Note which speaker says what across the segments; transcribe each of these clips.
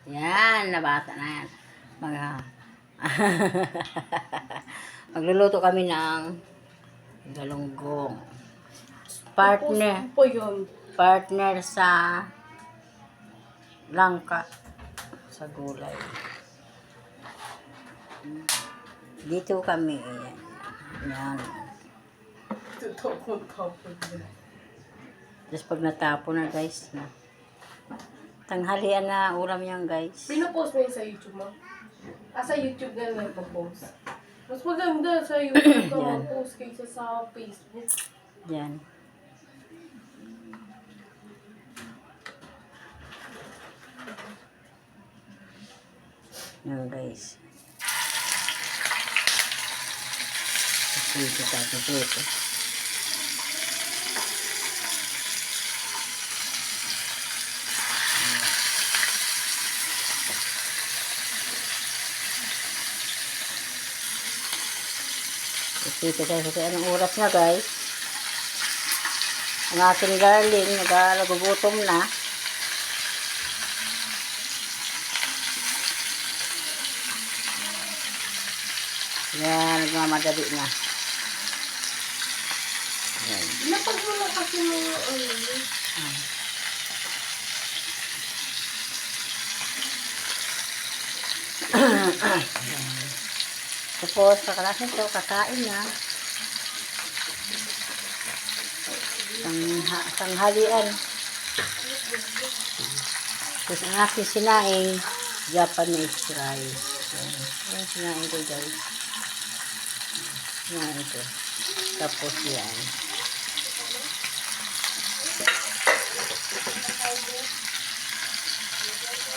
Speaker 1: Yan, nabasa na yan. Magluluto kami ng galunggong. Partner sa langka sa gulay. Dito kami. Yan. Tapos pag natapon na guys, tanghalian na ulam yan guys.
Speaker 2: Pinapost mo yun sa YouTube mo? Sa YouTube na lang ipapost. Mas maganda sa YouTube ka mag-post kaysa sa Facebook.
Speaker 1: Yan. Yan guys. Ito tayo ito. Ito tayo anong oras na guys. Ang aking darling nagalagugutom na. Yan, nagmamadali na. Yan.
Speaker 2: Napag mo lang kasi mga
Speaker 1: Tapos, pagkalasin ito, kakain na. Tanghalian. Tapos, ang aking sinaing, Japanese rice. Yan, sinaing ko guys. Yan ito. Tapos yan.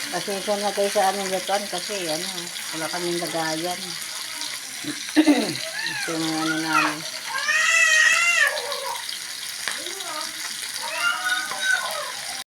Speaker 1: Kasi ito na guys sa aming lutuan kasi wala kaming lagayan. Ito na namin.